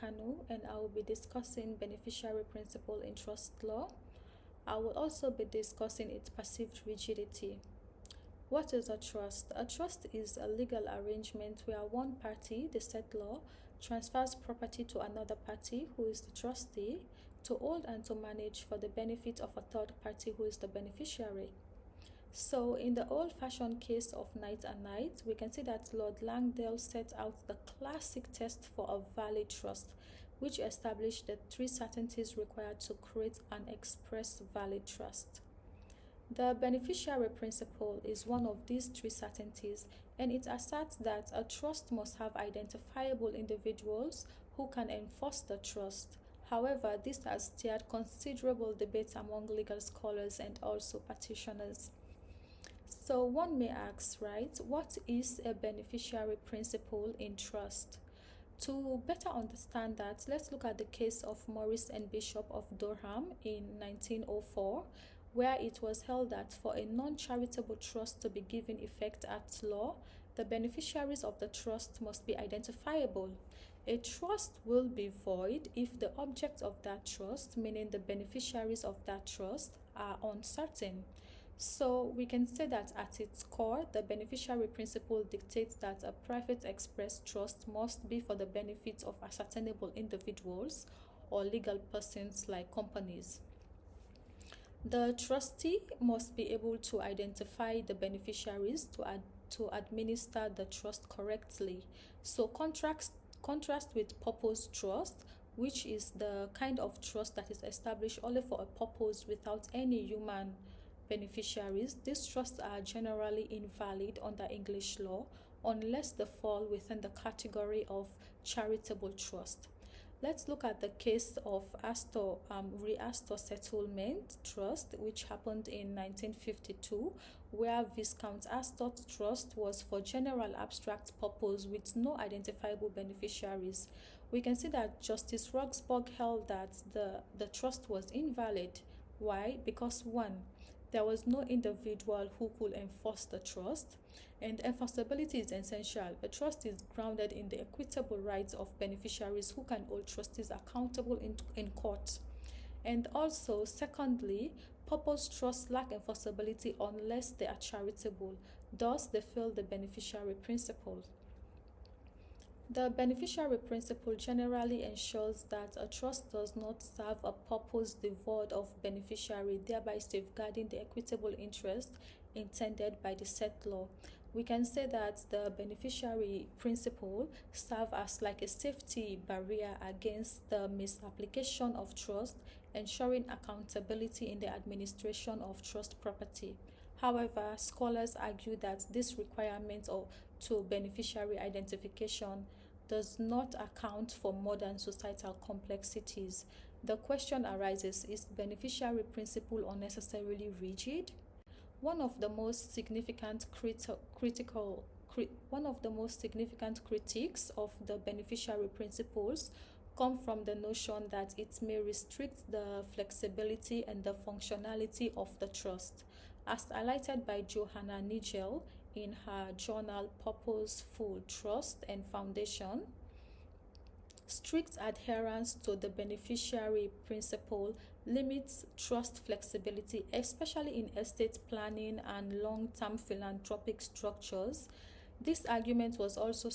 Kanu, and I will be discussing beneficiary principle in trust law. I will also be discussing its perceived rigidity. What is a trust? A trust is a legal arrangement where one party, the settlor, transfers property to another party, who is the trustee, to hold and to manage for the benefit of a third party, who is the beneficiary. So, in the old-fashioned case of Knight and Knight, we can see that Lord Langdale set out the classic test for a valid trust, which established the three certainties required to create an express valid trust. The beneficiary principle is one of these three certainties, and it asserts that a trust must have identifiable individuals who can enforce the trust. However, this has stirred considerable debate among legal scholars and also practitioners. So one may ask, right, what is a beneficiary principle in trust? To better understand that, let's look at the case of Morris and Bishop of Durham in 1904, where it was held that for a non-charitable trust to be given effect at law, the beneficiaries of the trust must be identifiable. A trust will be void if the object of that trust, meaning the beneficiaries of that trust, are uncertain. So we can say that at its core, the beneficiary principle dictates that a private express trust must be for the benefit of ascertainable individuals or legal persons like companies. The trustee must be able to identify the beneficiaries to administer the trust correctly. So contrast with purpose trust, which is the kind of trust that is established only for a purpose without any human beneficiaries. These trusts are generally invalid under English law unless they fall within the category of charitable trust. Let's look at the case of Astor Settlement Trust, which happened in 1952, where Viscount Astor's trust was for general abstract purpose with no identifiable beneficiaries. We can see that Justice Roxburgh held that the trust was invalid. Why? Because one, there was no individual who could enforce the trust, and enforceability is essential. A trust is grounded in the equitable rights of beneficiaries who can hold trustees accountable in court. And also, secondly, purpose trusts lack enforceability unless they are charitable. Thus, they fail the beneficiary principle. The beneficiary principle generally ensures that a trust does not serve a purpose devoid of beneficiary, thereby safeguarding the equitable interest intended by the settlor. We can say that the beneficiary principle serves as like a safety barrier against the misapplication of trust, ensuring accountability in the administration of trust property. However, scholars argue that this requirement to beneficiary identification does not account for modern societal complexities. The question arises, is beneficiary principle unnecessarily rigid? One of the most significant critiques of the beneficiary principles come from the notion that it may restrict the flexibility and the functionality of the trust, as highlighted by Johanna Nigel in her journal Purposeful Trust and Foundation. Strict adherence to the beneficiary principle limits trust flexibility, especially in estate planning and long-term philanthropic structures. This argument was also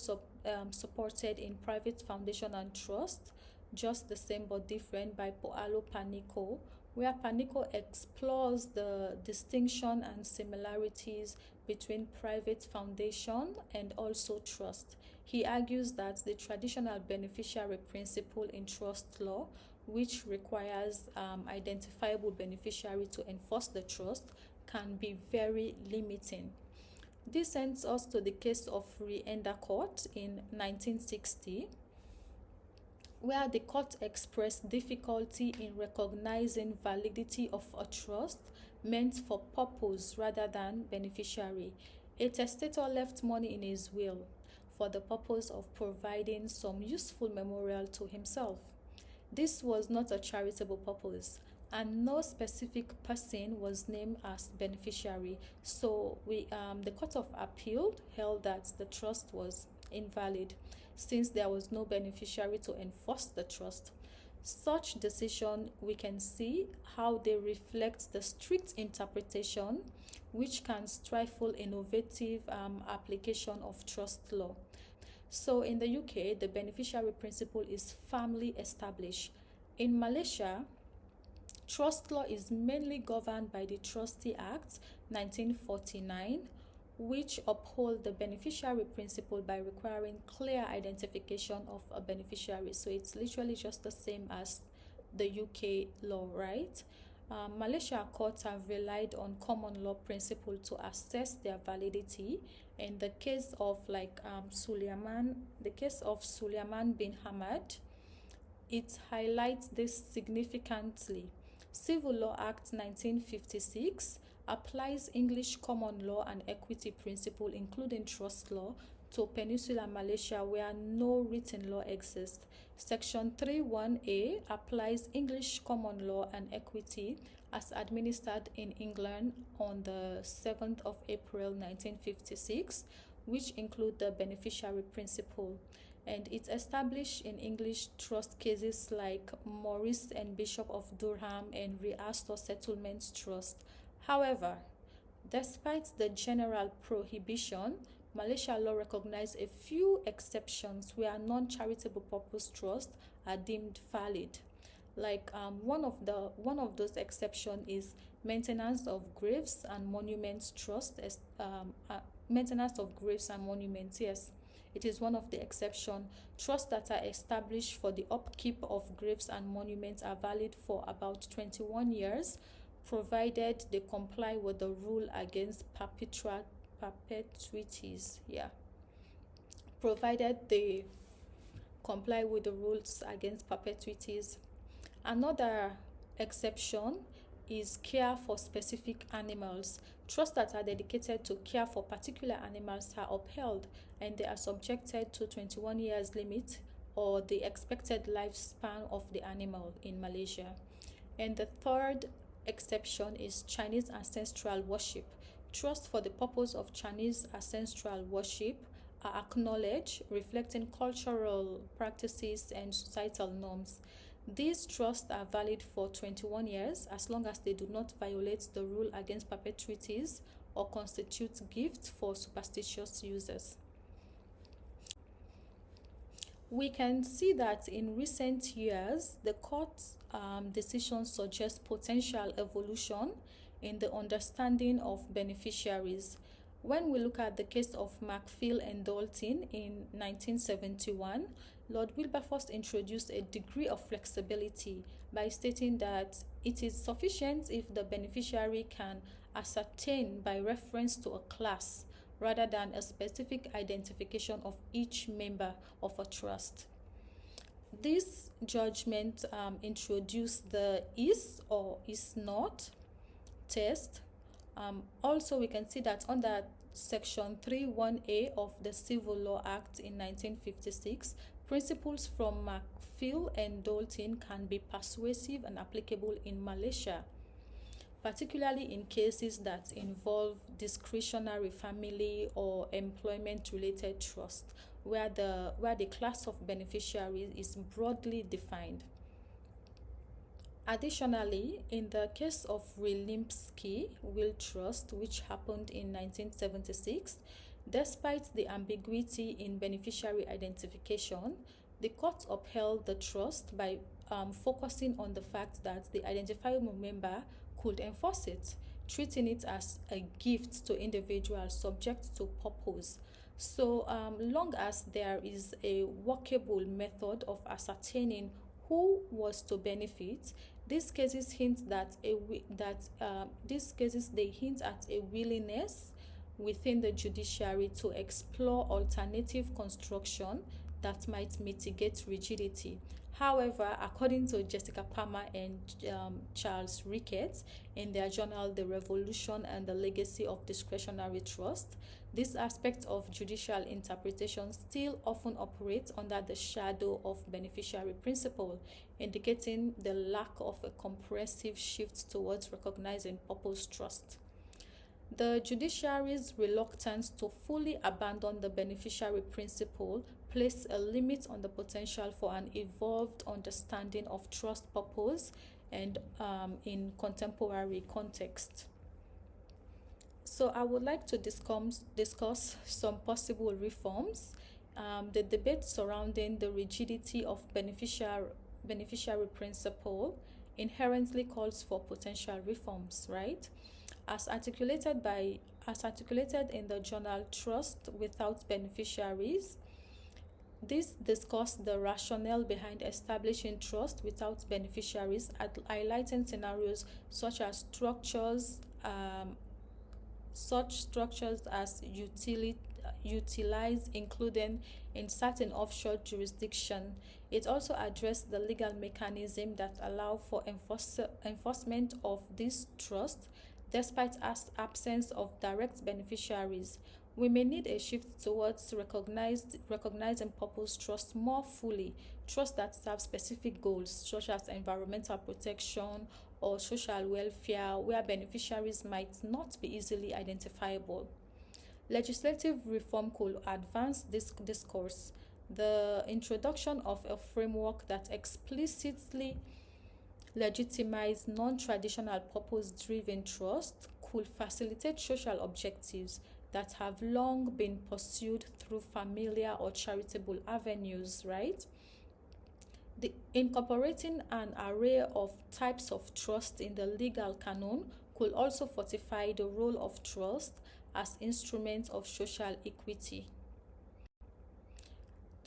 supported in Private Foundation and Trust, Just the Same but Different by Paolo Panico, where Panico explores the distinction and similarities between private foundation and also trust. He argues that the traditional beneficiary principle in trust law, which requires identifiable beneficiary to enforce the trust, can be very limiting. This sends us to the case of Re-Endicott in 1960, where the court expressed difficulty in recognizing validity of a trust meant for purpose rather than beneficiary. A testator left money in his will for the purpose of providing some useful memorial to himself. This was not a charitable purpose, and no specific person was named as beneficiary. So the Court of Appeal held that the trust was invalid since there was no beneficiary to enforce the trust. Such decision, we can see how they reflect the strict interpretation which can stifle innovative application of trust law. So in the UK, the beneficiary principle is firmly established. In Malaysia, trust law is mainly governed by the Trustee Act 1949, which uphold the beneficiary principle by requiring clear identification of a beneficiary. So it's literally just the same as the UK law, right? Malaysia courts have relied on common law principle to assess their validity. In the case of the case of Sulaiman bin Hamad, it highlights this significantly. Civil Law Act 1956 applies English common law and equity principle, including trust law, to Peninsular Malaysia where no written law exists. Section 31A applies English common law and equity as administered in England on the 7th of April 1956, which include the beneficiary principle. And it's established in English trust cases like Morris and Bishop of Durham and Re-Astor Settlements Trust. However, despite the general prohibition, Malaysia law recognizes a few exceptions where non-charitable purpose trusts are deemed valid. One of those exceptions is maintenance of graves and monuments trust. Maintenance of graves and monuments, yes, it is one of the exceptions. Trusts that are established for the upkeep of graves and monuments are valid for about 21 years, provided they comply with the rule against perpetuities. Yeah. Provided they comply with the rules against perpetuities. Another exception is care for specific animals. Trusts that are dedicated to care for particular animals are upheld and they are subjected to 21 years limit or the expected lifespan of the animal in Malaysia. And the third exception is Chinese ancestral worship. Trusts for the purpose of Chinese ancestral worship are acknowledged, reflecting cultural practices and societal norms. These trusts are valid for 21 years as long as they do not violate the rule against perpetuities or constitute gifts for superstitious users. We can see that in recent years, the court's decisions suggest potential evolution in the understanding of beneficiaries. When we look at the case of Macphail and Dalton in 1971, Lord Wilberforce introduced a degree of flexibility by stating that it is sufficient if the beneficiary can ascertain by reference to a class rather than a specific identification of each member of a trust. This judgment introduced the is or is not test. Also, we can see that under Section 31A of the Civil Law Act in 1956, principles from Macphail and Dalton can be persuasive and applicable in Malaysia, particularly in cases that involve discretionary family or employment-related trust, where the class of beneficiaries is broadly defined. Additionally, in the case of Relimpsky Will Trust, which happened in 1976, despite the ambiguity in beneficiary identification, the court upheld the trust by focusing on the fact that the identifiable member could enforce it, treating it as a gift to individuals subject to purpose. So long as there is a workable method of ascertaining who was to benefit, these cases hint at a willingness within the judiciary to explore alternative construction that might mitigate rigidity. However, according to Jessica Palmer and Charles Ricketts in their journal The Revolution and the Legacy of Discretionary Trust, this aspect of judicial interpretation still often operates under the shadow of beneficiary principle, indicating the lack of a comprehensive shift towards recognizing purpose trust. The judiciary's reluctance to fully abandon the beneficiary principle placed a limit on the potential for an evolved understanding of trust purpose and in contemporary context. So I would like to discuss some possible reforms. The debate surrounding the rigidity of beneficiary principle inherently calls for potential reforms, right? As articulated by as articulated in the journal Trust Without Beneficiaries, this discussed the rationale behind establishing trust without beneficiaries, highlighting scenarios such structures as utilize including in certain offshore jurisdiction. It also addressed the legal mechanism that allow for enforcement of this trust despite absence of direct beneficiaries. We may need a shift towards recognizing purpose trust more fully, trust that serve specific goals such as environmental protection or social welfare where beneficiaries might not be easily identifiable. Legislative reform could advance this discourse. The introduction of a framework that explicitly legitimizes non-traditional purpose-driven trust could facilitate social objectives that have long been pursued through familiar or charitable avenues, right? Incorporating an array of types of trust in the legal canon could also fortify the role of trust as instruments of social equity.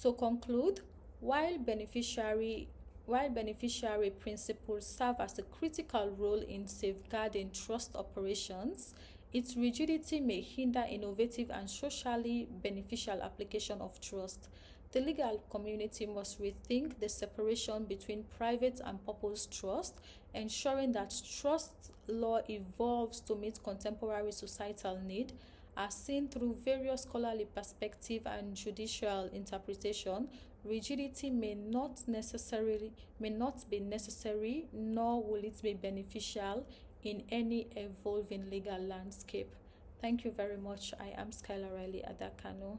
To conclude, while beneficiary while beneficiary principles serve as a critical role in safeguarding trust operations, its rigidity may hinder innovative and socially beneficial application of trust. The legal community must rethink the separation between private and purpose trust, ensuring that trust law evolves to meet contemporary societal need as seen through various scholarly perspective and judicial interpretation. Rigidity may not be necessary, nor will it be beneficial in any evolving legal landscape. Thank you very much. I am Skylar Riley Adakano.